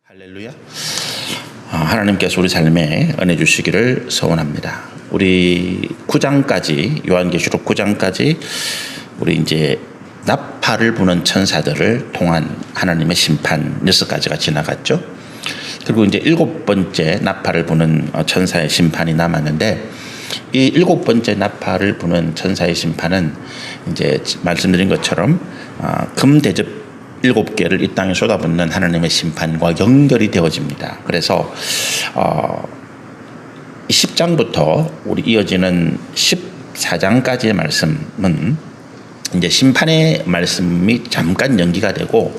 할렐루야. 하나님께서 우리 삶에 은혜 주시기를 소원합니다. 우리 9장까지 요한계시록 9장까지 우리 이제 나팔을 부는 천사들을 통한 하나님의 심판 6가지가 지나갔죠. 그리고 이제 7번째 나팔을 부는 천사의 심판이 남았는데 이 7번째 나팔을 부는 천사의 심판은 이제 말씀드린 것처럼 금대접 7개를 이 땅에 쏟아붓는 하나님의 심판과 연결이 되어집니다. 그래서 10장부터 우리 이어지는 14장까지의 말씀은 이제 심판의 말씀이 잠깐 연기가 되고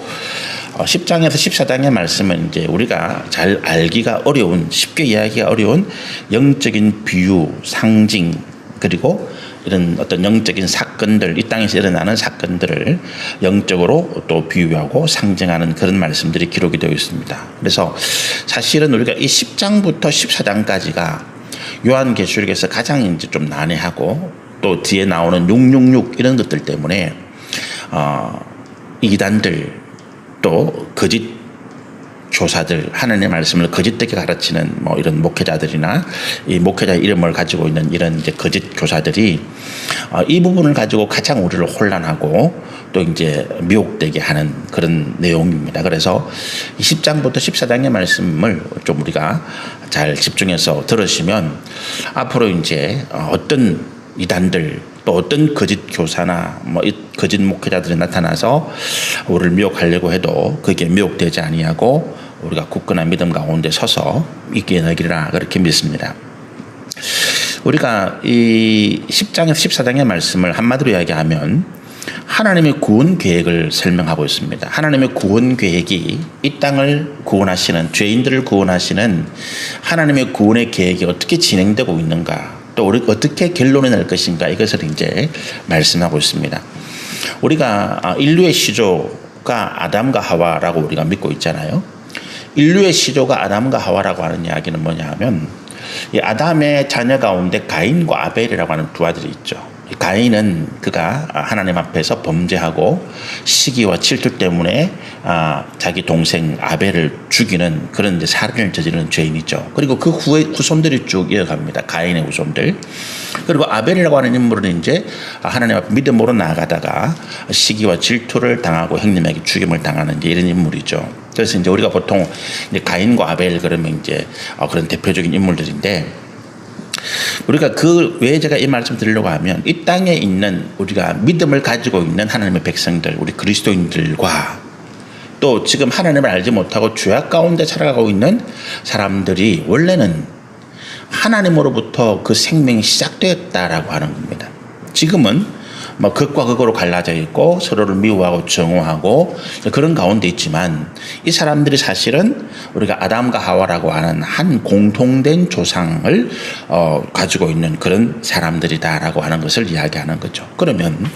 10장에서 14장의 말씀은 이제 우리가 잘 알기가 어려운, 쉽게 이해하기가 어려운 영적인 비유, 상징, 그리고 이런 어떤 영적인 사건들, 이 땅에서 일어나는 사건들을 영적으로 또 비유하고 상징하는 그런 말씀들이 기록이 되어 있습니다. 그래서 사실은 우리가 이 10장부터 14장까지가 요한계시록에서 가장 이제 좀 난해하고 또 뒤에 나오는 666 이런 것들 때문에 이단들 또 거짓 교사들, 하나님의 말씀을 거짓되게 가르치는 뭐 이런 목회자들이나 이 목회자의 이름을 가지고 있는 이런 이제 거짓 교사들이 이 부분을 가지고 가장 우리를 혼란하고 또 이제 미혹되게 하는 그런 내용입니다. 그래서 10장부터 14장의 말씀을 좀 우리가 잘 집중해서 들으시면 앞으로 이제 어떤 이단들 또 어떤 거짓 교사나 뭐 거짓 목회자들이 나타나서 우리를 미혹하려고 해도 그게 미혹되지 아니하고 우리가 굳건한 믿음 가운데 서서 있게 되기라 그렇게 믿습니다. 우리가 이 10장에서 14장의 말씀을 한마디로 이야기하면 하나님의 구원 계획을 설명하고 있습니다. 하나님의 구원 계획이 이 땅을 구원하시는, 죄인들을 구원하시는 하나님의 구원의 계획이 어떻게 진행되고 있는가, 또 우리 어떻게 결론이 날 것인가, 이것을 이제 말씀하고 있습니다. 우리가 인류의 시조가 아담과 하와라고 우리가 믿고 있잖아요. 인류의 시조가 아담과 하와라고 하는 이야기는 뭐냐 하면 이 아담의 자녀 가운데 가인과 아벨이라고 하는 두 아들이 있죠. 가인은 그가 하나님 앞에서 범죄하고 시기와 질투 때문에 자기 동생 아벨을 죽이는 그런 이제 살인을 저지르는 죄인이죠. 그리고 그 후손들이 쭉 이어갑니다. 가인의 후손들. 그리고 아벨이라고 하는 인물은 이제 하나님 앞에 믿음으로 나아가다가 시기와 질투를 당하고 형님에게 죽임을 당하는 이제 이런 인물이죠. 그래서 이제 우리가 보통 이제 가인과 아벨 그러면 이제 그런 대표적인 인물들인데, 우리가 그 왜 제가 이 말씀 드리려고 하면 이 땅에 있는 우리가 믿음을 가지고 있는 하나님의 백성들, 우리 그리스도인들과 또 지금 하나님을 알지 못하고 죄악 가운데 살아가고 있는 사람들이 원래는 하나님으로부터 그 생명이 시작되었다라고 하는 겁니다. 지금은 뭐 극과 극으로 갈라져 있고 서로를 미워하고 정오하고 그런 가운데 있지만 이 사람들이 사실은 우리가 아담과 하와라고 하는 한 공통된 조상을 가지고 있는 그런 사람들이다라고 하는 것을 이야기하는 거죠. 그러면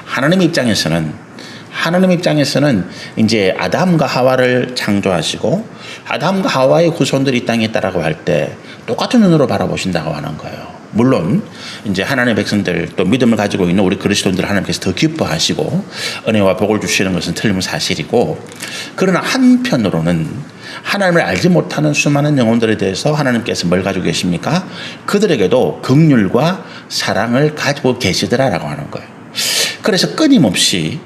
하나님 입장에서는 이제 아담과 하와를 창조하시고 아담과 하와의 후손들이 이 땅에 있다라고 할 때 똑같은 눈으로 바라보신다고 하는 거예요. 물론 이제 하나님의 백성들 또 믿음을 가지고 있는 우리 그리스도인들 하나님께서 더 기뻐하시고 은혜와 복을 주시는 것은 틀림은 사실이고, 그러나 한편으로는 하나님을 알지 못하는 수많은 영혼들에 대해서 하나님께서 뭘 가지고 계십니까? 그들에게도 긍휼과 사랑을 가지고 계시더라라고 하는 거예요. 그래서 끊임없이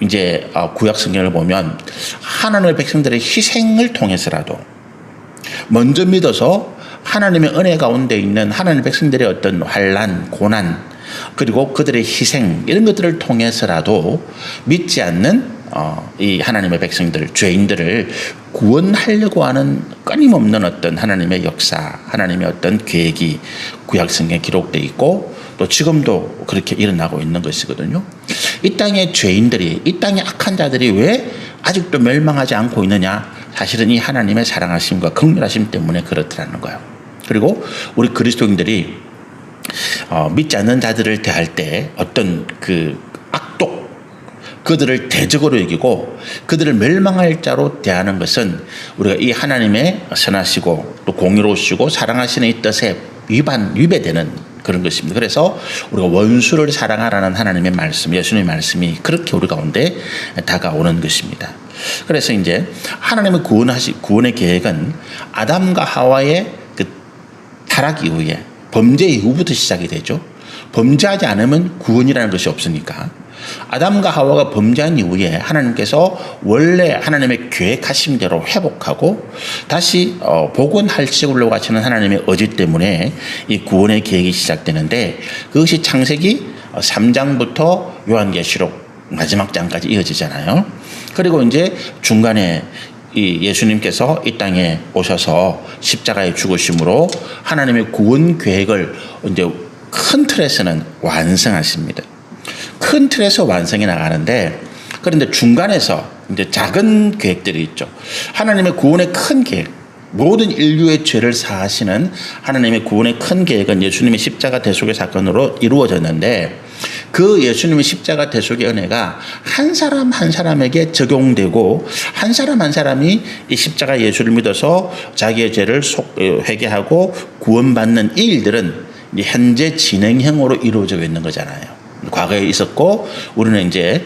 이제 구약 성경을 보면 하나님의 백성들의 희생을 통해서라도 먼저 믿어서 하나님의 은혜 가운데 있는 하나님의 백성들의 어떤 환난, 고난, 그리고 그들의 희생 이런 것들을 통해서라도 믿지 않는 이 하나님의 백성들, 죄인들을 구원하려고 하는 끊임없는 어떤 하나님의 역사, 하나님의 어떤 계획이 구약 성경에 기록되어 있고 또 지금도 그렇게 일어나고 있는 것이거든요. 이 땅의 죄인들이, 이 땅의 악한 자들이 왜 아직도 멸망하지 않고 있느냐? 사실은 이 하나님의 사랑하심과 긍휼하심 때문에 그렇더라는 거예요. 그리고 우리 그리스도인들이 믿지 않는 자들을 대할 때 어떤 그 악독, 그들을 대적으로 여기고 그들을 멸망할 자로 대하는 것은 우리가 이 하나님의 선하시고 또 공의로우시고 사랑하시는 이 뜻에 위배되는 그런 것입니다. 그래서 우리가 원수를 사랑하라는 하나님의 말씀, 예수님의 말씀이 그렇게 우리 가운데 다가오는 것입니다. 그래서 이제 하나님의 구원의 계획은 아담과 하와의 그 타락 이후에 범죄 이후부터 시작이 되죠. 범죄하지 않으면 구원이라는 것이 없으니까. 아담과 하와가 범죄한 이후에 하나님께서 원래 하나님의 계획하신 대로 회복하고 다시 복원하시려고 하시는 하나님의 의지 때문에 이 구원의 계획이 시작되는데, 그것이 창세기 3장부터 요한계시록 마지막 장까지 이어지잖아요. 그리고 이제 중간에 이 예수님께서 이 땅에 오셔서 십자가에 죽으심으로 하나님의 구원 계획을 이제 큰 틀에서는 완성하십니다. 큰 틀에서 완성해 나가는데, 그런데 중간에서 이제 작은 계획들이 있죠. 하나님의 구원의 큰 계획, 모든 인류의 죄를 사하시는 하나님의 구원의 큰 계획은 예수님의 십자가 대속의 사건으로 이루어졌는데, 그 예수님의 십자가 대속의 은혜가 한 사람 한 사람에게 적용되고, 한 사람 한 사람이 이 십자가 예수를 믿어서 자기의 죄를 회개하고 구원받는 이 일들은 현재 진행형으로 이루어져 있는 거잖아요. 과거에 있었고, 우리는 이제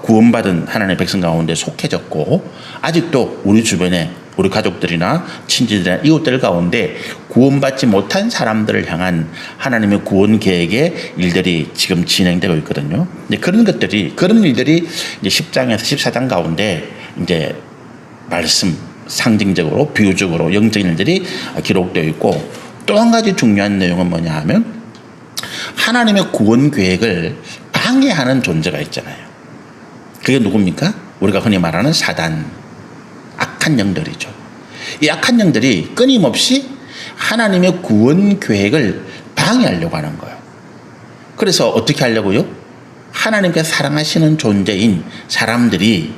구원받은 하나님의 백성 가운데 속해졌고, 아직도 우리 주변에 우리 가족들이나 친지들이나 이웃들 가운데 구원받지 못한 사람들을 향한 하나님의 구원 계획의 일들이 지금 진행되고 있거든요. 이제 그런 일들이 이제 10장에서 14장 가운데 이제 말씀, 상징적으로, 비유적으로, 영적인 일들이 기록되어 있고, 또 한 가지 중요한 내용은 뭐냐 하면, 하나님의 구원 계획을 방해하는 존재가 있잖아요. 그게 누굽니까? 우리가 흔히 말하는 사단, 악한 영들이죠. 이 악한 영들이 끊임없이 하나님의 구원 계획을 방해하려고 하는 거예요. 그래서 어떻게 하려고요? 하나님께서 사랑하시는 존재인 사람들이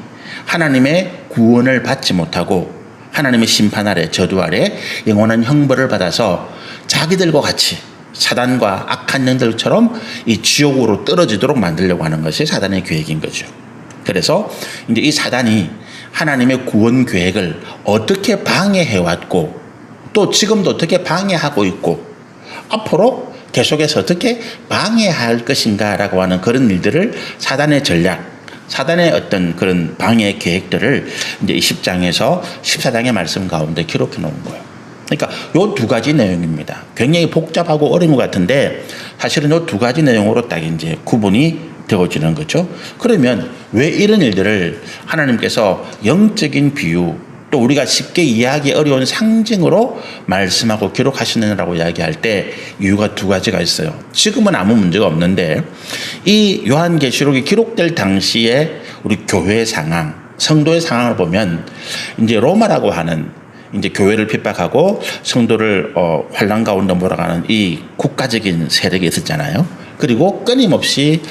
하나님의 구원을 받지 못하고 하나님의 심판 아래, 저주 아래 영원한 형벌을 받아서 자기들과 같이 사단과 악한 영들처럼 이 지옥으로 떨어지도록 만들려고 하는 것이 사단의 계획인 거죠. 그래서 이제 이 사단이 하나님의 구원 계획을 어떻게 방해해왔고, 또 지금도 어떻게 방해하고 있고, 앞으로 계속해서 어떻게 방해할 것인가라고 하는 그런 일들을, 사단의 전략, 사단의 어떤 그런 방해 계획들을 이제 이 10장에서 14장의 말씀 가운데 기록해 놓은 거예요. 그러니까 요 두 가지 내용입니다. 굉장히 복잡하고 어려운 것 같은데, 사실은 요 두 가지 내용으로 딱 이제 구분이 되어지는 거죠. 그러면 왜 이런 일들을 하나님께서 영적인 비유, 또 우리가 쉽게 이해하기 어려운 상징으로 말씀하고 기록하시느라고 이야기할 때 이유가 두 가지가 있어요. 지금은 아무 문제가 없는데, 이 요한계시록이 기록될 당시에 우리 교회의 상황, 성도의 상황을 보면, 이제 로마라고 하는 이제 교회를 핍박하고 성도를 환란 가운데 몰아가는 이 국가적인 세력이 있었잖아요. 그리고 끊임없이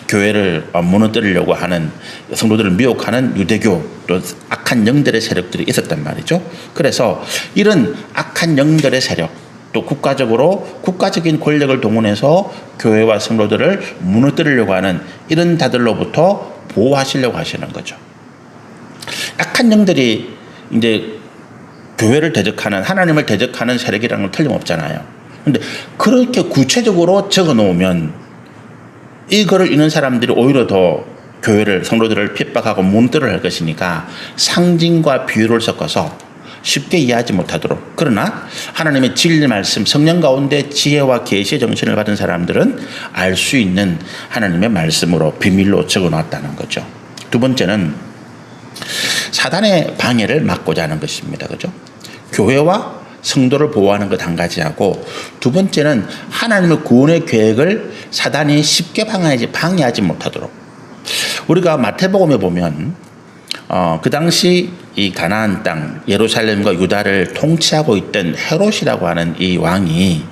교회를 무너뜨리려고 하는, 성도들을 미혹하는 유대교, 또 악한 영들의 세력들이 있었단 말이죠. 그래서 이런 악한 영들의 세력, 또 국가적인 권력을 동원해서 교회와 성도들을 무너뜨리려고 하는 이런 자들로부터 보호하시려고 하시는 거죠. 악한 영들이 이제 교회를 대적하는, 하나님을 대적하는 세력이라는 건 틀림없잖아요. 근데 그렇게 구체적으로 적어 놓으면 이거를 읽는 사람들이 오히려 더 교회를, 성도들을 핍박하고 무너뜨려 할 것이니까 상징과 비유를 섞어서 쉽게 이해하지 못하도록, 그러나 하나님의 진리 말씀, 성령 가운데 지혜와 계시의 정신을 받은 사람들은 알 수 있는 하나님의 말씀으로 비밀로 적어 놨다는 거죠. 두 번째는 사단의 방해를 막고자 하는 것입니다. 그죠? 교회와 성도를 보호하는 것 한 가지하고, 두 번째는 하나님의 구원의 계획을 사단이 쉽게 방해하지 못하도록. 우리가 마태복음에 보면 그 당시 이 가나안 땅 예루살렘과 유다를 통치하고 있던 헤롯이라고 하는 이 왕이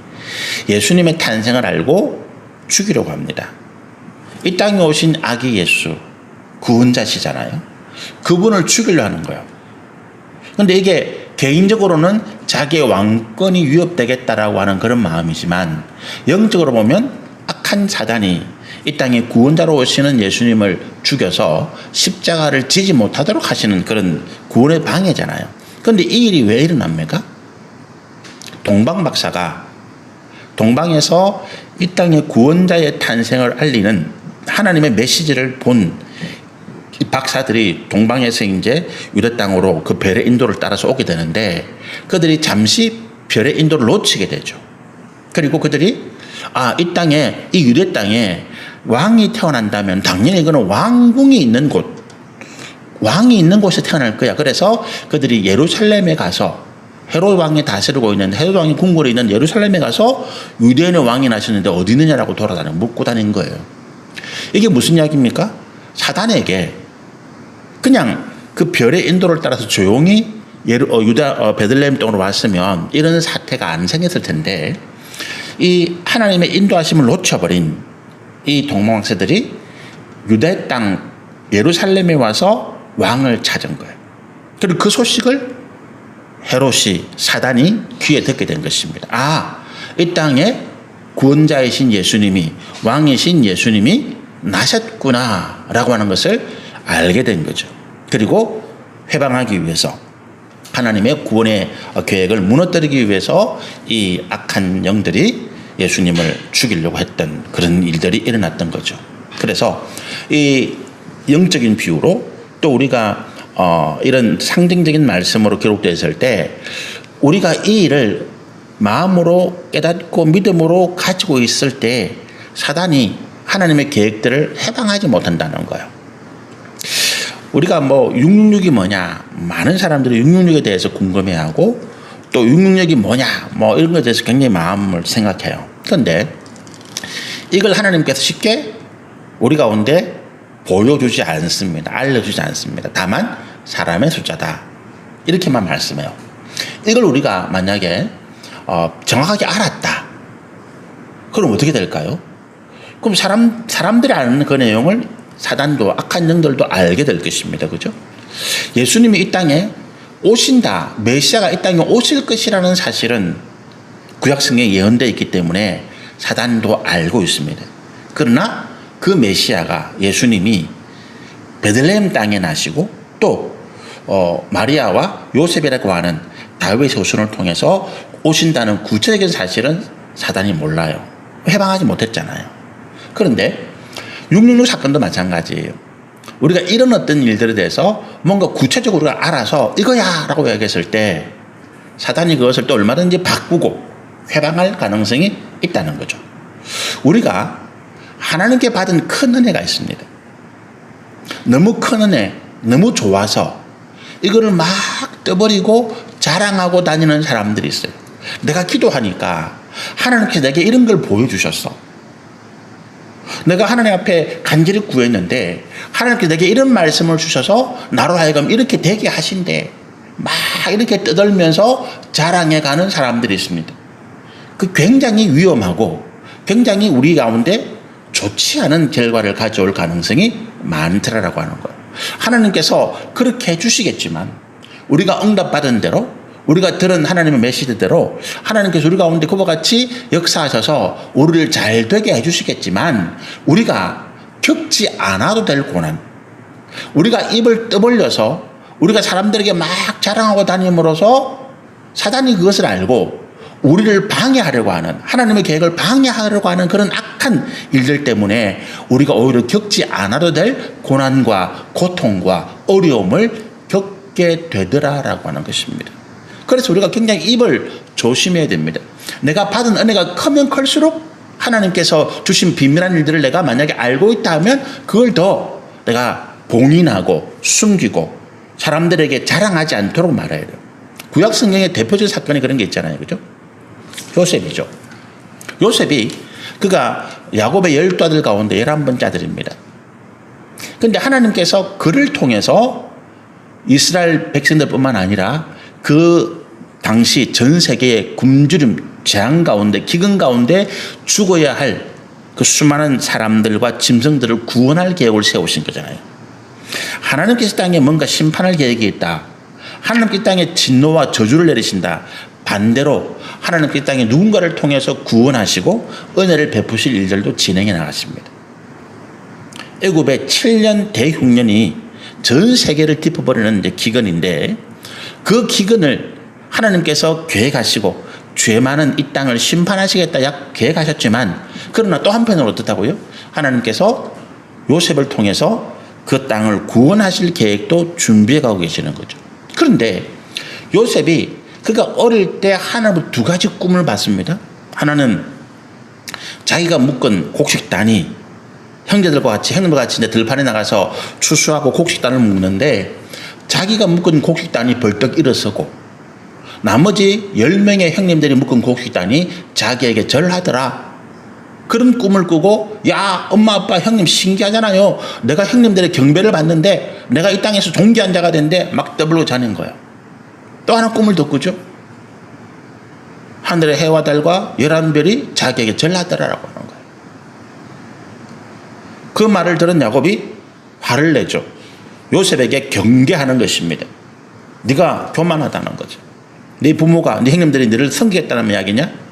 예수님의 탄생을 알고 죽이려고 합니다. 이 땅에 오신 아기 예수, 구원자시잖아요. 그분을 죽이려 하는 거예요. 그런데 이게 개인적으로는 자기의 왕권이 위협되겠다라고 하는 그런 마음이지만, 영적으로 보면 악한 사단이 이 땅에 구원자로 오시는 예수님을 죽여서 십자가를 지지 못하도록 하시는 그런 구원의 방해잖아요. 그런데 이 일이 왜 일어납니까? 동방 박사가 동방에서 이 땅에 구원자의 탄생을 알리는 하나님의 메시지를 본 이 박사들이 동방에서 이제 유대 땅으로 그 별의 인도를 따라서 오게 되는데 그들이 잠시 별의 인도를 놓치게 되죠. 그리고 그들이 이 땅에, 이 유대 땅에 왕이 태어난다면 당연히 그는 왕궁이 있는 곳, 왕이 있는 곳에 태어날 거야. 그래서 그들이 예루살렘에 가서 헤롯 왕이 다스리고 있는, 헤롯 왕이 궁궐에 있는 예루살렘에 가서 유대인의 왕이 나셨는데 어디 있느냐라고 돌아다니고 묻고 다닌 거예요. 이게 무슨 이야기입니까? 사단에게 그냥 그 별의 인도를 따라서 조용히 베들레헴 땅으로 왔으면 이런 사태가 안 생겼을 텐데 이 하나님의 인도하심을 놓쳐버린 이 동방왕세들이 유대 땅 예루살렘에 와서 왕을 찾은 거예요. 그리고 그 소식을 헤롯이 사단이 귀에 듣게 된 것입니다. 이 땅에 구원자이신 예수님이, 왕이신 예수님이 나셨구나 라고 하는 것을 알게 된 거죠. 그리고 회방하기 위해서 하나님의 구원의 계획을 무너뜨리기 위해서 이 악한 영들이 예수님을 죽이려고 했던 그런 일들이 일어났던 거죠. 그래서 이 영적인 비유로 또 우리가 이런 상징적인 말씀으로 기록되어 있을 때 우리가 이 일을 마음으로 깨닫고 믿음으로 가지고 있을 때 사단이 하나님의 계획들을 해방하지 못한다는 거예요. 우리가 666이 뭐냐, 많은 사람들이 666에 대해서 궁금해하고 또 666이 뭐냐 이런 것에 대해서 굉장히 마음을 생각해요. 그런데 이걸 하나님께서 쉽게 우리 가운데 보여주지 않습니다. 알려주지 않습니다. 다만 사람의 숫자다 이렇게만 말씀해요. 이걸 우리가 만약에 정확하게 알았다 그럼 어떻게 될까요? 그럼 사람들이 아는 그 내용을 사단도 악한 영들도 알게 될 것입니다. 그죠? 예수님이 이 땅에 오신다, 메시아가 이 땅에 오실 것이라는 사실은 구약성경에 예언되어 있기 때문에 사단도 알고 있습니다. 그러나 그 메시아가, 예수님이 베들레헴 땅에 나시고 또 마리아와 요셉이라고 하는 다윗의 후손을 통해서 오신다는 구체적인 사실은 사단이 몰라요. 해방하지 못했잖아요. 그런데 666 사건도 마찬가지예요. 우리가 이런 어떤 일들에 대해서 뭔가 구체적으로 알아서 이거야 라고 이야기했을 때 사단이 그것을 또 얼마든지 바꾸고 회방할 가능성이 있다는 거죠. 우리가 하나님께 받은 큰 은혜가 있습니다. 너무 큰 은혜, 너무 좋아서 이거를 막 떠버리고 자랑하고 다니는 사람들이 있어요. 내가 기도하니까 하나님께서 내게 이런 걸 보여주셨어. 내가 하나님 앞에 간절히 구했는데 하나님께서 내게 이런 말씀을 주셔서 나로 하여금 이렇게 되게 하신대. 막 이렇게 떠들면서 자랑해가는 사람들이 있습니다. 그 굉장히 위험하고 굉장히 우리 가운데 좋지 않은 결과를 가져올 가능성이 많더라라고 하는 거예요. 하나님께서 그렇게 해주시겠지만 우리가 응답받은 대로 우리가 들은 하나님의 메시지대로 하나님께서 우리 가운데 그와 같이 역사하셔서 우리를 잘 되게 해주시겠지만 우리가 겪지 않아도 될 고난, 우리가 입을 떠벌려서 우리가 사람들에게 막 자랑하고 다님으로써 사단이 그것을 알고 우리를 방해하려고 하는, 하나님의 계획을 방해하려고 하는 그런 악한 일들 때문에 우리가 오히려 겪지 않아도 될 고난과 고통과 어려움을 겪게 되더라라고 하는 것입니다. 그래서 우리가 굉장히 입을 조심해야 됩니다. 내가 받은 은혜가 크면 클수록 하나님께서 주신 비밀한 일들을 내가 만약에 알고 있다 하면 그걸 더 내가 봉인하고 숨기고 사람들에게 자랑하지 않도록 말해야 돼요. 구약 성경의 대표적인 사건이 그런 게 있잖아요. 그죠? 요셉이죠. 요셉이 그가 야곱의 12아들 가운데 11번째 아들입니다. 그런데 하나님께서 그를 통해서 이스라엘 백성들뿐만 아니라 그 당시 전 세계의 굶주림, 재앙 가운데, 기근 가운데 죽어야 할 그 수많은 사람들과 짐승들을 구원할 계획을 세우신 거잖아요. 하나님께서 땅에 뭔가 심판할 계획이 있다. 하나님께서 땅에 진노와 저주를 내리신다. 반대로 하나님께서 땅에 누군가를 통해서 구원하시고 은혜를 베푸실 일들도 진행해 나갔습니다. 애굽의 7년 대흉년이 전 세계를 덮어버리는 기근인데 그 기근을 하나님께서 계획하시고 죄 많은 이 땅을 심판하시겠다 계획하셨지만 그러나 또 한편으로 어떻다고요? 하나님께서 요셉을 통해서 그 땅을 구원하실 계획도 준비해 가고 계시는 거죠. 그런데 요셉이 그가 어릴 때 하나로 두 가지 꿈을 봤습니다. 하나는 자기가 묶은 곡식단이 형제들과 같이 이제 들판에 나가서 추수하고 곡식단을 묶는데 자기가 묶은 곡식단이 벌떡 일어서고 나머지 10명의 형님들이 묶은 곡식단이 자기에게 절하더라. 그런 꿈을 꾸고 야 엄마 아빠 형님 신기하잖아요. 내가 형님들의 경배를 받는데 내가 이 땅에서 존귀한 자가 된데 막 떠들고 자는 거예요. 또 하나 꿈을 더 꾸죠. 하늘의 해와 달과 11별이 자기에게 절하더라라고 하는 거예요. 그 말을 들은 야곱이 화를 내죠. 요셉에게 경계하는 것입니다. 네가 교만하다는 거죠. 네 부모가 네 형님들이 너를 섬기겠다는 이야기냐?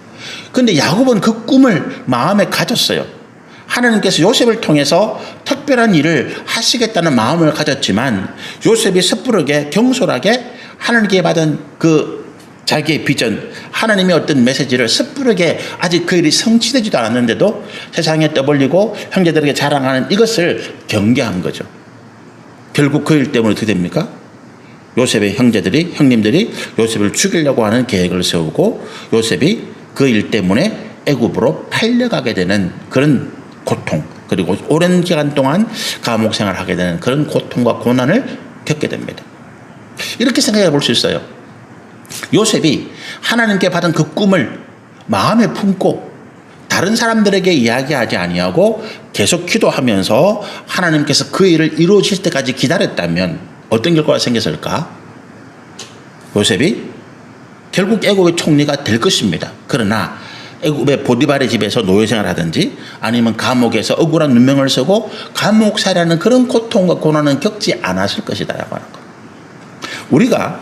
그런데 야곱은 그 꿈을 마음에 가졌어요. 하나님께서 요셉을 통해서 특별한 일을 하시겠다는 마음을 가졌지만 요셉이 섣부르게 경솔하게 하나님께 받은 그 자기의 비전, 하나님의 어떤 메시지를 섣부르게 아직 그 일이 성취되지도 않았는데도 세상에 떠벌리고 형제들에게 자랑하는 이것을 경계한 거죠. 결국 그 일 때문에 어떻게 됩니까? 요셉의 형님들이 요셉을 죽이려고 하는 계획을 세우고 요셉이 그 일 때문에 애굽으로 팔려가게 되는 그런 고통, 그리고 오랜 기간 동안 감옥 생활을 하게 되는 그런 고통과 고난을 겪게 됩니다. 이렇게 생각해 볼 수 있어요. 요셉이 하나님께 받은 그 꿈을 마음에 품고 다른 사람들에게 이야기하지 아니하고 계속 기도하면서 하나님께서 그 일을 이루어질 때까지 기다렸다면 어떤 결과가 생겼을까? 요셉이 결국 애굽의 총리가 될 것입니다. 그러나 애굽의 보디발의 집에서 노예생활을 하든지 아니면 감옥에서 억울한 누명을 쓰고 감옥살이라는 그런 고통과 고난은 겪지 않았을 것이다라고 하는 거예요. 우리가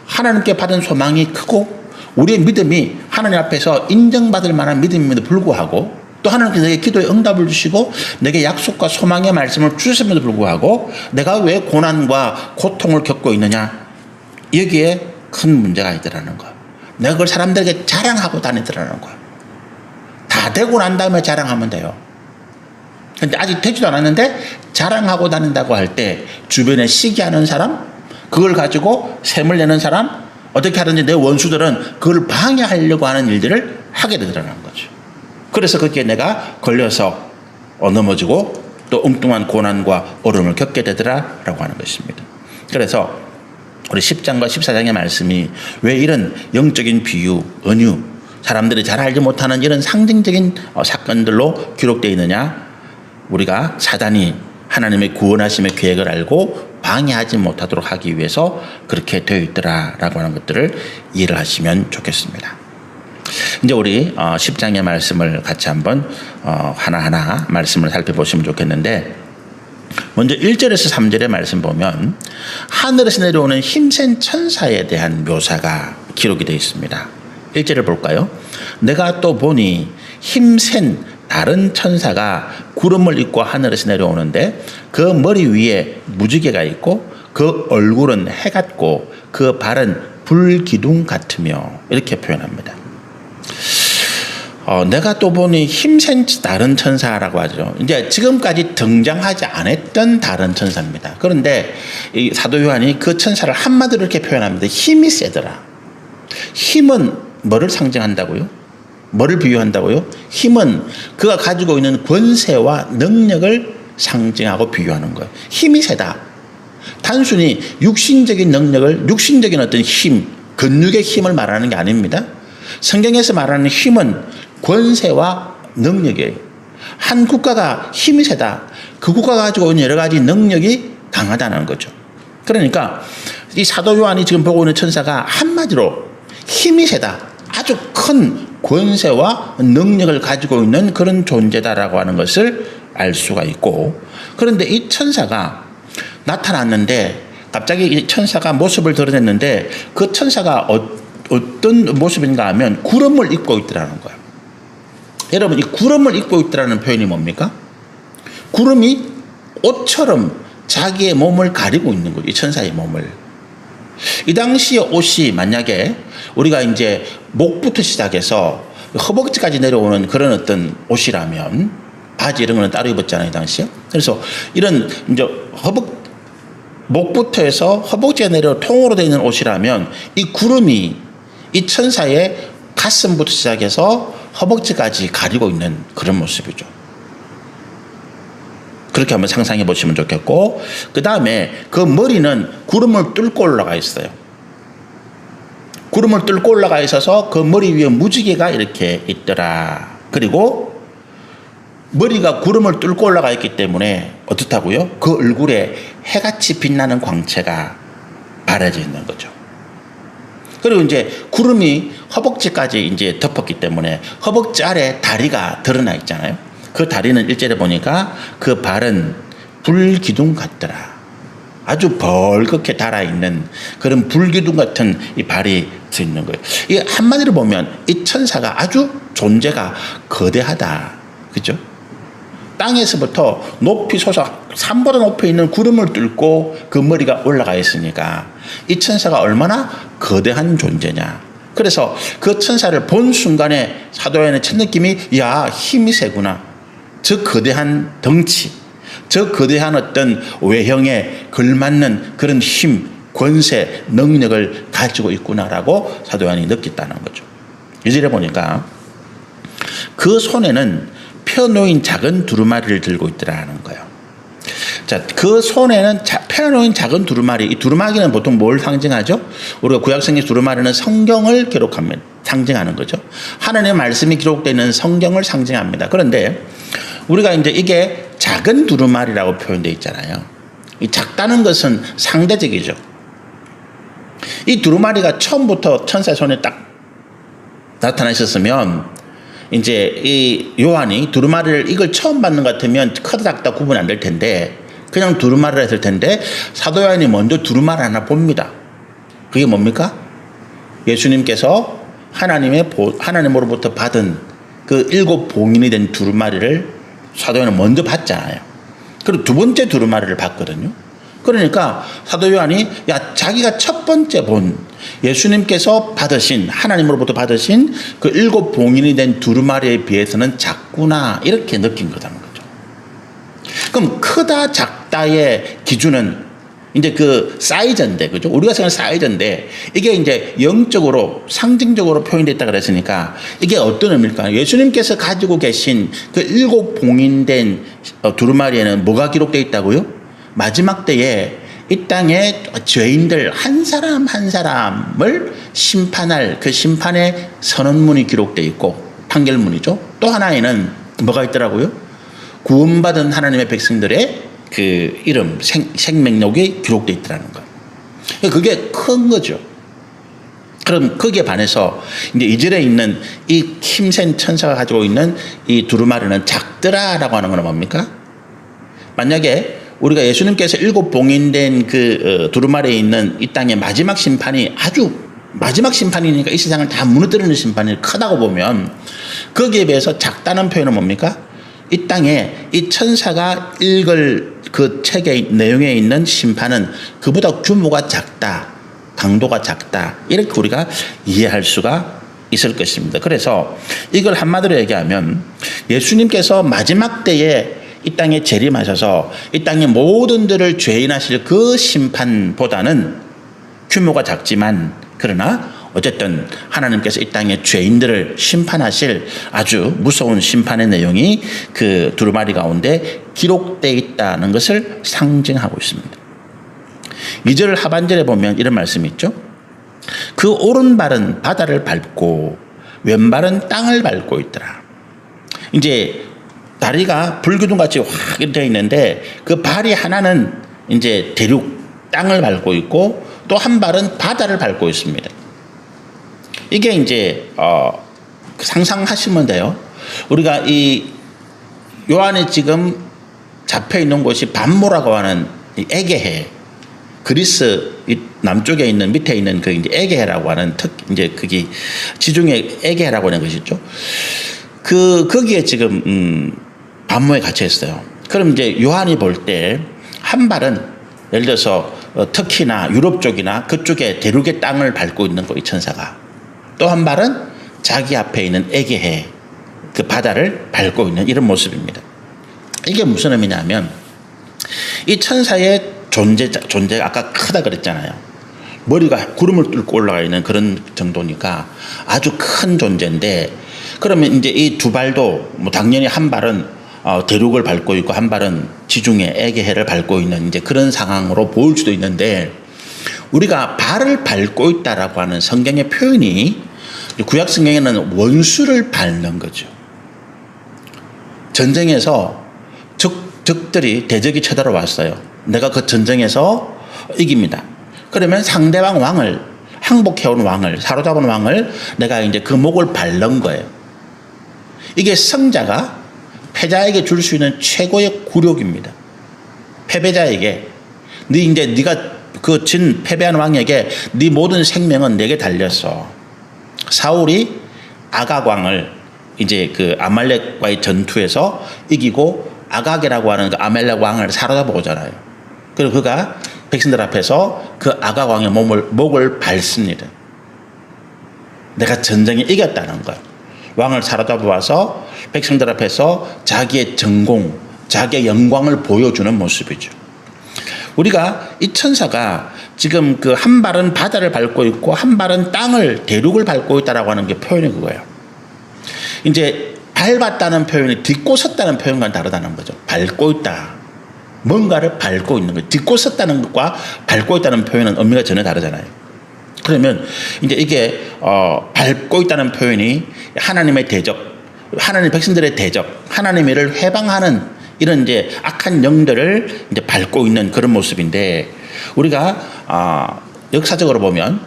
하나님께 받은 소망이 크고 우리의 믿음이 하나님 앞에서 인정받을 만한 믿음임에도 불구하고 또 하나님께서 내게 기도에 응답을 주시고 내게 약속과 소망의 말씀을 주셨음에도 불구하고 내가 왜 고난과 고통을 겪고 있느냐, 여기에 큰 문제가 있더라는 거예요. 내가 그걸 사람들에게 자랑하고 다니더라는 거예요. 다 되고 난 다음에 자랑하면 돼요. 근데 아직 되지도 않았는데 자랑하고 다닌다고 할 때 주변에 시기하는 사람, 그걸 가지고 셈을 내는 사람, 어떻게 하든지 내 원수들은 그걸 방해하려고 하는 일들을 하게 되더라는 거죠. 그래서 거기에 내가 걸려서 넘어지고 또 엉뚱한 고난과 어려움을 겪게 되더라라고 하는 것입니다. 그래서 우리 10장과 14장의 말씀이 왜 이런 영적인 비유, 은유, 사람들이 잘 알지 못하는 이런 상징적인 사건들로 기록되어 있느냐? 우리가 사단이 하나님의 구원하심의 계획을 알고 방해하지 못하도록 하기 위해서 그렇게 되어 있더라라고 하는 것들을 이해를 하시면 좋겠습니다. 이제 우리 10장의 말씀을 같이 한번 하나하나 말씀을 살펴보시면 좋겠는데, 먼저 1절에서 3절의 말씀 보면 하늘에서 내려오는 힘센 천사에 대한 묘사가 기록이 되어 있습니다. 1절을 볼까요? 내가 또 보니 힘센 다른 천사가 구름을 입고 하늘에서 내려오는데 그 머리 위에 무지개가 있고 그 얼굴은 해 같고 그 발은 불기둥 같으며, 이렇게 표현합니다. 내가 또 보니 힘센 다른 천사라고 하죠. 이제 지금까지 등장하지 않았던 다른 천사입니다. 그런데 이 사도 요한이 그 천사를 한마디로 이렇게 표현합니다. 힘이 세더라. 힘은 뭐를 상징한다고요? 뭐를 비유한다고요? 힘은 그가 가지고 있는 권세와 능력을 상징하고 비유하는 거예요. 힘이 세다. 단순히 육신적인 능력을, 육신적인 어떤 힘, 근육의 힘을 말하는 게 아닙니다. 성경에서 말하는 힘은 권세와 능력이에요. 한 국가가 힘이 세다. 그 국가가 가지고 있는 여러 가지 능력이 강하다는 거죠. 그러니까 이 사도 요한이 지금 보고 있는 천사가 한마디로 힘이 세다. 아주 큰 권세와 능력을 가지고 있는 그런 존재다라고 하는 것을 알 수가 있고, 그런데 이 천사가 나타났는데 갑자기 이 천사가 모습을 드러냈는데 그 천사가 어떤 모습인가 하면 구름을 입고 있더라는 거예요. 여러분, 이 구름을 입고 있더라는 표현이 뭡니까? 구름이 옷처럼 자기의 몸을 가리고 있는 거죠. 이 천사의 몸을. 이 당시의 옷이 만약에 우리가 이제 목부터 시작해서 허벅지까지 내려오는 그런 어떤 옷이라면 바지 이런 거는 따로 입었잖아요, 당시에. 그래서 이런 이제 목부터 해서 허벅지에 내려 통으로 되어 있는 옷이라면 이 구름이 이 천사의 가슴부터 시작해서 허벅지까지 가리고 있는 그런 모습이죠. 그렇게 한번 상상해 보시면 좋겠고, 그 다음에 그 머리는 구름을 뚫고 올라가 있어요. 구름을 뚫고 올라가 있어서 그 머리 위에 무지개가 이렇게 있더라. 그리고 머리가 구름을 뚫고 올라가 있기 때문에 어떻다고요? 그 얼굴에 해같이 빛나는 광채가 바래져 있는 거죠. 그리고 이제 구름이 허벅지까지 이제 덮었기 때문에 허벅지 아래 다리가 드러나 있잖아요. 그 다리는 1절에 보니까 그 발은 불기둥 같더라. 아주 벌겋게 달아있는 그런 불기둥 같은 이 발이 서 있는 거예요. 이 한마디로 보면 이 천사가 아주 존재가 거대하다. 그죠? 땅에서부터 높이 솟아 산보다 높이 있는 구름을 뚫고 그 머리가 올라가 있으니까 이 천사가 얼마나 거대한 존재냐. 그래서 그 천사를 본 순간에 사도 요한의 첫 느낌이, 야, 힘이 세구나. 저 거대한 덩치, 저 거대한 어떤 외형에 걸맞는 그런 힘, 권세, 능력을 가지고 있구나라고 사도 요한이 느꼈다는 거죠. 2절에 보니까 그 손에는 펴놓인 작은 두루마리를 들고 있더라는 거예요. 자, 그 손에는 펴놓인 작은 두루마리, 이 두루마리는 보통 뭘 상징하죠? 우리가 구약성경 두루마리는 성경을 기록합니다. 상징하는 거죠. 하나님의 말씀이 기록되어 있는 성경을 상징합니다. 그런데 우리가 이제 이게 작은 두루마리라고 표현되어 있잖아요. 이 작다는 것은 상대적이죠. 이 두루마리가 처음부터 천사 손에 딱 나타나 있었으면 이제 이 요한이 두루마리를 이걸 처음 받는 것 같으면 크다 작다 구분이 안 될 텐데 그냥 두루마리를 했을 텐데 사도 요한이 먼저 두루마리 하나 봅니다. 그게 뭡니까? 예수님께서 하나님으로부터 받은 그 7 봉인이 된 두루마리를 사도 요한은 먼저 봤잖아요. 그리고 두 번째 두루마리를 봤거든요. 그러니까 사도 요한이 자기가 첫 번째 본 예수님께서 받으신 하나님으로부터 받으신 그 7 봉인이 된 두루마리에 비해서는 작구나 이렇게 느낀 거라는 거죠. 그럼 크다 작다의 기준은 이제 그 사이즈인데, 그죠? 우리가 생각하는 사이즈인데 이게 이제 영적으로 상징적으로 표현됐다 그랬으니까 이게 어떤 의미일까요? 예수님께서 가지고 계신 그 7 봉인된 두루마리에는 뭐가 기록되어 있다고요? 마지막 때에 이 땅에 죄인들 한 사람 한 사람을 심판할 그 심판의 선언문이 기록되어 있고 판결문이죠. 또 하나에는 뭐가 있더라고요? 구원받은 하나님의 백성들의 그 이름, 생명력이 기록되어 있더라는 거예요. 그게 큰 거죠. 그럼 거기에 반해서 이제 2절에 있는 이 힘센 천사가 가지고 있는 이 두루마리는 작더라라고 하는 건 뭡니까? 만약에 우리가 예수님께서 7 봉인된 그 두루마리에 있는 이 땅의 마지막 심판이 아주 마지막 심판이니까 이 세상을 다 무너뜨리는 심판이 크다고 보면 거기에 비해서 작다는 표현은 뭡니까? 이 땅에 이 천사가 읽을 그 책의 내용에 있는 심판은 그보다 규모가 작다, 강도가 작다 이렇게 우리가 이해할 수가 있을 것입니다. 그래서 이걸 한마디로 얘기하면 예수님께서 마지막 때에 이 땅에 재림하셔서 이 땅의 모든 들을 죄인하실 그 심판보다는 규모가 작지만 그러나 어쨌든 하나님께서 이 땅의 죄인들을 심판하실 아주 무서운 심판의 내용이 그 두루마리 가운데 기록되어 있다는 것을 상징하고 있습니다. 2절 하반절에 보면 이런 말씀이 있죠. 그 오른발은 바다를 밟고 왼발은 땅을 밟고 있더라. 이제 다리가 불기둥같이 확 되어 있는데 그 발이 하나는 이제 대륙 땅을 밟고 있고 또 한 발은 바다를 밟고 있습니다. 이게 이제 상상하시면 돼요. 우리가 이 요한이 지금 잡혀 있는 곳이 반모라고 하는 이 에게해, 그리스 남쪽에 있는 밑에 있는 그 이제 에게해라고 하는 이제 그게 지중해 에게해라고 하는 것이죠. 거기에 지금 반모에 갇혀 있어요. 그럼 이제 요한이 볼 때 한 발은 예를 들어서 터키나 유럽 쪽이나 그쪽에 대륙의 땅을 밟고 있는 거, 이 천사가. 또 한 발은 자기 앞에 있는 에게해, 그 바다를 밟고 있는 이런 모습입니다. 이게 무슨 의미냐면 이 천사의 존재가 아까 크다 그랬잖아요. 머리가 구름을 뚫고 올라가 있는 그런 정도니까 아주 큰 존재인데, 그러면 이제 이 두 발도 뭐 당연히 한 발은 대륙을 밟고 있고 한 발은 지중해 에게해를 밟고 있는 이제 그런 상황으로 보일 수도 있는데, 우리가 발을 밟고 있다라고 하는 성경의 표현이 구약 성경에는 원수를 밟는 거죠. 전쟁에서 적들이 대적이 쳐들어왔어요. 내가 그 전쟁에서 이깁니다. 그러면 상대방 왕을, 항복해온 왕을, 사로잡은 왕을 내가 이제 그 목을 밟는 거예요. 이게 승자가 패자에게 줄 수 있는 최고의 굴욕입니다. 패배자에게 네가 그 패배한 왕에게 네 모든 생명은 내게 달렸어. 사울이 아각 왕을 이제 그 아말렉과의 전투에서 이기고 아각이라고 하는 그 아말렉 왕을 사로잡아 오잖아요. 그리고 그가 백성들 앞에서 그 아각 왕의 목을 밟습니다. 내가 전쟁에 이겼다는 거예요. 왕을 사로잡아 와서 백성들 앞에서 자기의 전공, 자기의 영광을 보여주는 모습이죠. 우리가 이 천사가 지금 그 한 발은 바다를 밟고 있고 한 발은 대륙을 밟고 있다라고 하는 게 표현이 그거예요. 이제 밟았다는 표현이 딛고 섰다는 표현과는 다르다는 거죠. 밟고 있다. 뭔가를 밟고 있는 거예요. 딛고 섰다는 것과 밟고 있다는 표현은 의미가 전혀 다르잖아요. 그러면 이제 이게 밟고 있다는 표현이 하나님의 대적, 하나님 백성들의 대적, 하나님의 일을 회방하는 이런 이제 악한 영들을 이제 밟고 있는 그런 모습인데, 우리가 역사적으로 보면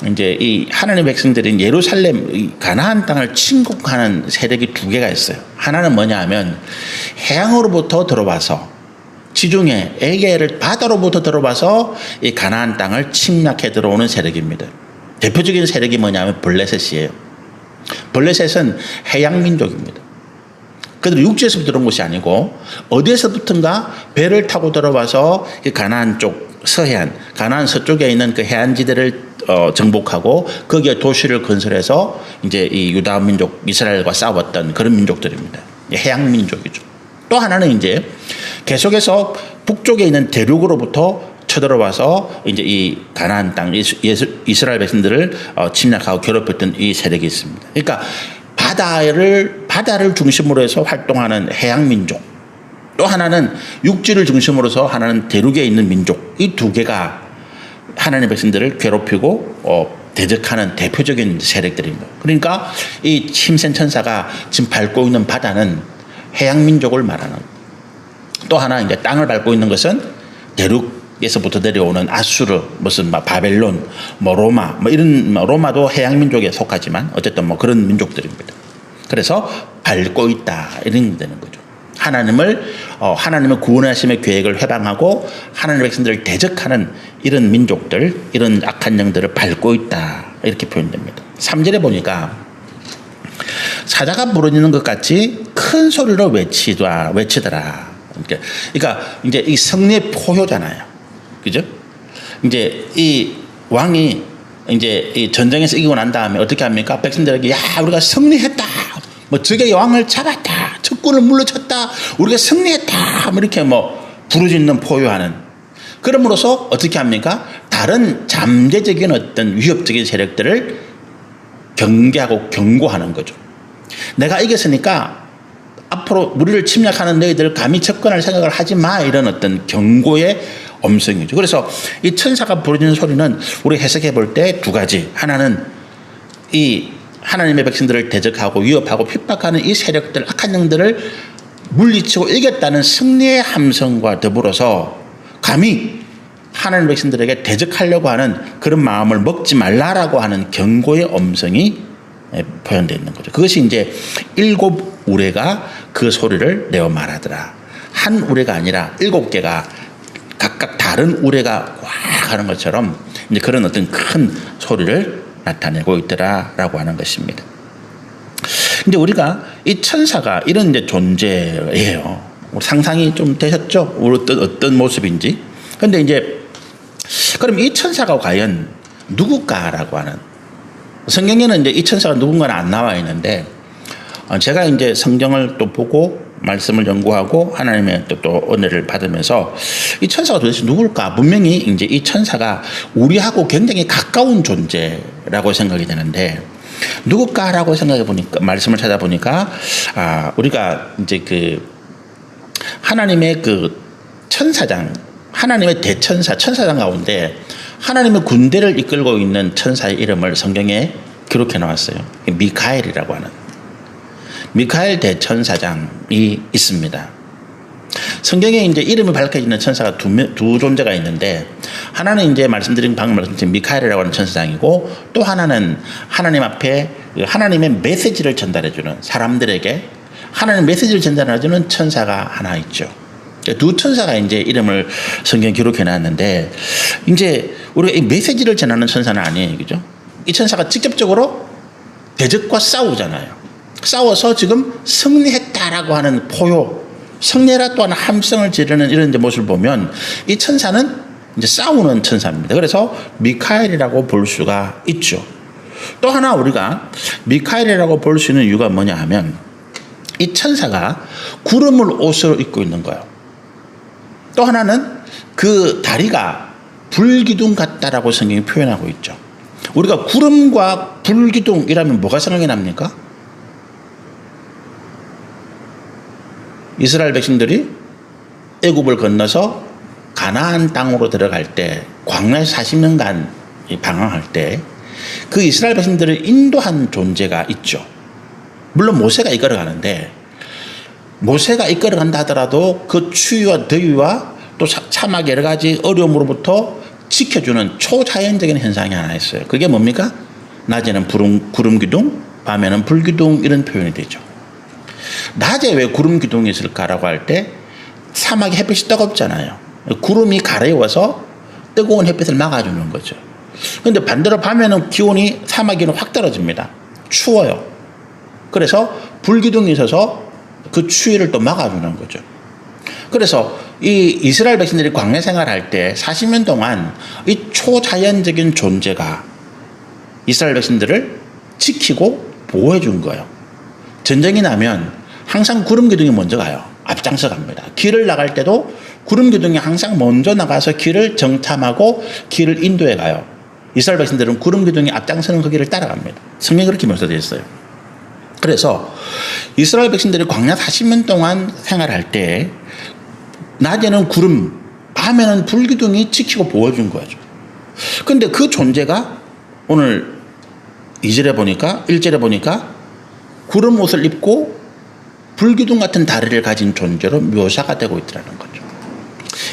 이제 이 하나님 백성들인 예루살렘 가나안 땅을 침공하는 세력이 두 개가 있어요. 하나는 뭐냐 하면 해양으로부터 들어와서 지중해 에게해를 바다로부터 들어와서 이 가나안 땅을 침략해 들어오는 세력입니다. 대표적인 세력이 뭐냐면 블레셋이에요. 블레셋은 해양 민족입니다. 그들은 육지에서 들어온 것이 아니고 어디에서부턴가 배를 타고 들어와서 가나안 쪽 서해안, 가나안 서쪽에 있는 그 해안지대를 정복하고 거기에 도시를 건설해서 이제 이 유다 민족 이스라엘과 싸웠던 그런 민족들입니다. 해양 민족이죠. 또 하나는 이제 계속해서 북쪽에 있는 대륙으로부터 쳐들어와서 이제 이 가나안 땅 이스라엘 백성들을 침략하고 괴롭혔던 이 세력이 있습니다. 그러니까 바다를 중심으로 해서 활동하는 해양 민족, 또 하나는 육지를 중심으로 해서 하나는 대륙에 있는 민족, 이 두 개가 하나님의 백성들을 괴롭히고 대적하는 대표적인 세력들입니다. 그러니까 이 힘센 천사가 지금 밟고 있는 바다는 해양 민족을 말하는, 또 하나 이제 땅을 밟고 있는 것은 대륙에서부터 내려오는 아수르, 무슨 바벨론, 로마, 이런 로마도 해양 민족에 속하지만 어쨌든 그런 민족들입니다. 그래서 밟고 있다 이런 되는 거죠. 하나님의 구원하심의 계획을 회방하고 하나님의 백성들을 대적하는 이런 민족들, 이런 악한 영들을 밟고 있다 이렇게 표현됩니다. 3절에 보니까 사자가 부르짖는 것 같이 큰 소리로 외치더라. 그러니까 이제 이 승리의 포효잖아요. 그죠? 이제 이 왕이 이제 이 전쟁에서 이기고 난 다음에 어떻게 합니까? 백성들에게 우리가 승리했다. 적의 왕을 잡았다. 적군을 물리쳤다. 우리가 승리했다. 이렇게 부르짖는 포효하는. 그럼으로써 어떻게 합니까? 다른 잠재적인 어떤 위협적인 세력들을 경계하고 경고하는 거죠. 내가 이겼으니까 앞으로 우리를 침략하는 너희들 감히 접근할 생각을 하지 마, 이런 어떤 경고의 음성이죠. 그래서 이 천사가 부르짖는 소리는 우리 해석해 볼 때 두 가지. 하나는 이 하나님의 백성들을 대적하고 위협하고 핍박하는 이 세력들, 악한 영들을 물리치고 이겼다는 승리의 함성과 더불어서 감히 하나님의 백성들에게 대적하려고 하는 그런 마음을 먹지 말라라고 하는 경고의 음성이 표현되어 있는 거죠. 그것이 이제 7 우레가 그 소리를 내어 말하더라. 한 우레가 아니라 7개가 각각 다른 우레가 꽉 하는 것처럼 이제 그런 어떤 큰 소리를 나타내고 있더라라고 하는 것입니다. 근데 우리가 이 천사가 이런 이제 존재예요. 상상이 좀 되셨죠? 어떤 모습인지. 근데 이제 그럼 이 천사가 과연 누굴까라고 하는, 성경에는 이제 이 천사가 누군가는 안 나와 있는데 제가 이제 성경을 또 보고 말씀을 연구하고 하나님의 또 은혜를 받으면서 이 천사가 도대체 누굴까? 분명히 이제 이 천사가 우리하고 굉장히 가까운 존재라고 생각이 되는데 누굴까라고 생각해 보니까 말씀을 찾아보니까 우리가 이제 그 하나님의 그 천사장, 하나님의 대천사, 천사장 가운데 하나님의 군대를 이끌고 있는 천사의 이름을 성경에 기록해 놓았어요. 미카엘이라고 하는 미카엘 대천사장이 있습니다. 성경에 이제 이름이 밝혀지는 천사가 두 존재가 있는데 하나는 이제 말씀드린 방금 말씀드린 미카엘이라고 하는 천사장이고 또 하나는 하나님 앞에 하나님의 메시지를 전달해주는 사람들에게 하나님 메시지를 전달해주는 천사가 하나 있죠. 두 천사가 이제 이름을 성경에 기록해 놨는데 이제 우리가 이 메시지를 전하는 천사는 아니에요, 그죠? 이 천사가 직접적으로 대적과 싸우잖아요. 싸워서 지금 승리했다라고 하는 포효, 승리라 또한 함성을 지르는 이런 모습을 보면 이 천사는 이제 싸우는 천사입니다. 그래서 미카엘이라고 볼 수가 있죠. 또 하나 우리가 미카엘이라고 볼 수 있는 이유가 뭐냐 하면 이 천사가 구름을 옷으로 입고 있는 거예요. 또 하나는 그 다리가 불기둥 같다라고 성경이 표현하고 있죠. 우리가 구름과 불기둥이라면 뭐가 생각이 납니까? 이스라엘 백성들이 애굽을 건너서 가나안 땅으로 들어갈 때 광야에서 40년간 방황할 때 그 이스라엘 백성들을 인도한 존재가 있죠. 물론 모세가 이끌어 가는데 모세가 이끌어 간다 하더라도 그 추위와 더위와 또 사막 여러 가지 어려움으로부터 지켜주는 초자연적인 현상이 하나 있어요. 그게 뭡니까? 낮에는 구름 기둥, 밤에는 불 기둥 이런 표현이 되죠. 낮에 왜 구름 기둥이 있을까라고 할 때 사막에 햇빛이 뜨겁잖아요. 구름이 가려워서 뜨거운 햇빛을 막아주는 거죠. 그런데 반대로 밤에는 기온이 사막에는 확 떨어집니다. 추워요. 그래서 불기둥이 있어서 그 추위를 또 막아주는 거죠. 그래서 이 이스라엘 백성들이 광야 생활할 때 40년 동안 이 초자연적인 존재가 이스라엘 백성들을 지키고 보호해 준 거예요. 전쟁이 나면 항상 구름 기둥이 먼저 가요. 앞장서 갑니다. 길을 나갈 때도 구름 기둥이 항상 먼저 나가서 길을 정탐하고 길을 인도해 가요. 이스라엘 백성들은 구름 기둥이 앞장서는 그 길을 따라갑니다. 성경이 그렇게 묘사되어 있어요. 그래서 이스라엘 백성들이 광야 40년 동안 생활할 때 낮에는 구름, 밤에는 불기둥이 지키고 보호해준 거죠. 그런데 그 존재가 오늘 2절에 보니까 1절에 보니까 구름 옷을 입고 불기둥 같은 다리를 가진 존재로 묘사가 되고 있더라는 거죠.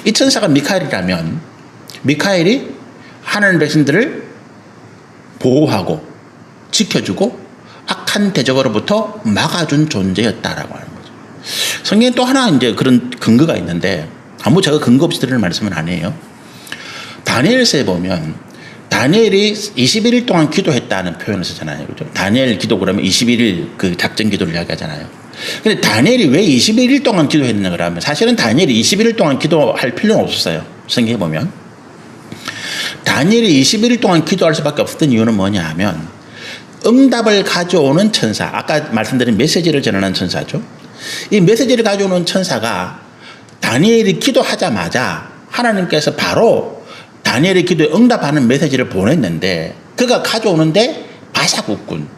이 천사가 미카엘이라면 미카엘이 하나님 백성들을 보호하고 지켜주고 악한 대적으로부터 막아준 존재였다라고 하는 거죠. 성경에 또 하나 이제 그런 근거가 있는데 아무 제가 근거 없이 드리는 말씀은 아니에요. 다니엘서에 보면 다니엘이 21일 동안 기도했다는 표현을 쓰잖아요. 그죠? 다니엘 기도 그러면 21일 그 작전 기도를 이야기하잖아요. 근데 다니엘이 왜 21일 동안 기도했는가 그러면 사실은 다니엘이 21일 동안 기도할 필요는 없었어요. 성경에 보면. 다니엘이 21일 동안 기도할 수밖에 없었던 이유는 뭐냐 하면 응답을 가져오는 천사, 아까 말씀드린 메시지를 전하는 천사죠. 이 메시지를 가져오는 천사가 다니엘이 기도하자마자 하나님께서 바로 다니엘의 기도에 응답하는 메시지를 보냈는데 그가 가져오는데 바사국군,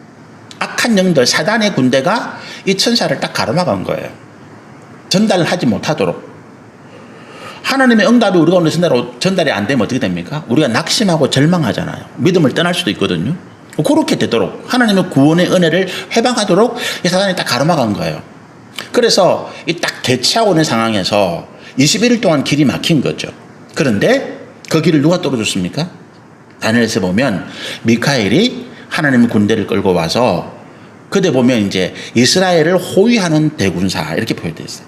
악한 영들, 사단의 군대가 이 천사를 딱 가로막은 거예요. 전달을 하지 못하도록. 하나님의 응답이 우리가 오늘 전달이 안 되면 어떻게 됩니까? 우리가 낙심하고 절망하잖아요. 믿음을 떠날 수도 있거든요. 그렇게 되도록 하나님의 구원의 은혜를 해방하도록 이 사단이 딱 가로막은 거예요. 그래서 이 딱 대치하고 있는 상황에서 21일 동안 길이 막힌 거죠. 그런데 그 길을 누가 뚫어줬습니까? 다니엘서 보면 미카엘이 하나님의 군대를 끌고 와서 그때 보면 이제 이스라엘을 호위하는 대군사 이렇게 표현되어 있어요.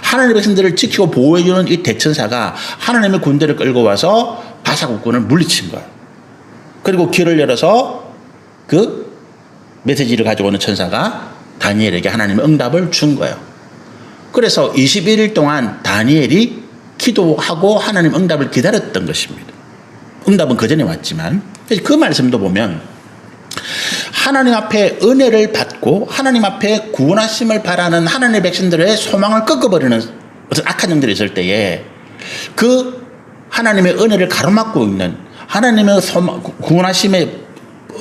하나님의 백성들을 지키고 보호해주는 이 대천사가 하나님의 군대를 끌고 와서 바사국군을 물리친 거예요. 그리고 길을 열어서 그 메시지를 가져오는 천사가 다니엘에게 하나님의 응답을 준 거예요. 그래서 21일 동안 다니엘이 기도하고 하나님 응답을 기다렸던 것입니다. 응답은 그 전에 왔지만 그 말씀도 보면 하나님 앞에 은혜를 받고 하나님 앞에 구원하심을 바라는 하나님의 백성들의 소망을 꺾어버리는 어떤 악한 영들이 있을 때에 그 하나님의 은혜를 가로막고 있는 하나님의 구원하심의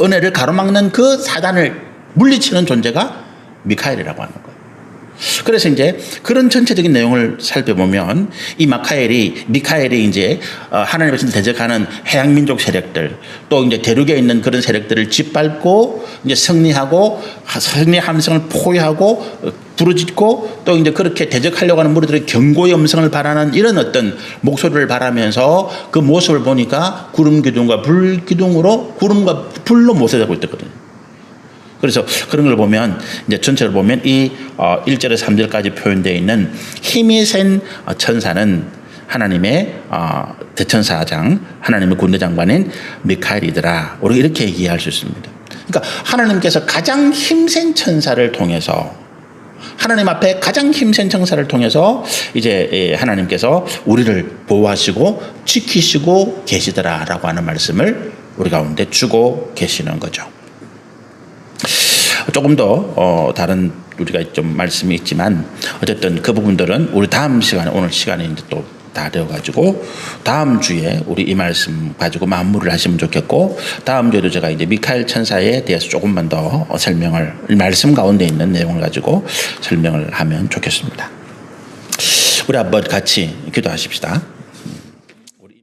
은혜를 가로막는 그 사단을 물리치는 존재가 미카엘이라고 하는 거예요. 그래서 이제 그런 전체적인 내용을 살펴보면 이 미카엘이 이제 하나님의 백성들 대적하는 해양민족 세력들 또 이제 대륙에 있는 그런 세력들을 짓밟고 이제 승리하고 승리 함성을 포위하고 부르짖고 또 이제 그렇게 대적하려고 하는 무리들의 경고의 음성을 바라는 이런 어떤 목소리를 바라면서 그 모습을 보니까 구름 기둥과 불 기둥으로 구름과 불로 모세되고 있거든요. 그래서 그런 걸 보면 이제 전체를 보면 이 1절에서 3절까지 표현되어 있는 힘이 센 천사는 하나님의 대천사장 하나님의 군대 장관인 미카엘이더라. 우리가 이렇게 이해할 수 있습니다. 그러니까 하나님께서 가장 힘센 천사를 통해서 하나님 앞에 가장 힘센 천사를 통해서 이제 하나님께서 우리를 보호하시고 지키시고 계시더라라고 하는 말씀을 우리 가운데 주고 계시는 거죠. 조금 더 다른 우리가 좀 말씀이 있지만 어쨌든 그 부분들은 우리 다음 시간에 오늘 시간에 이제 또 다 되어가지고 다음 주에 우리 이 말씀 가지고 마무리를 하시면 좋겠고 다음 주에도 제가 이제 미카엘 천사에 대해서 조금만 더 설명을 말씀 가운데 있는 내용을 가지고 설명을 하면 좋겠습니다. 우리 한번 같이 기도하십시다.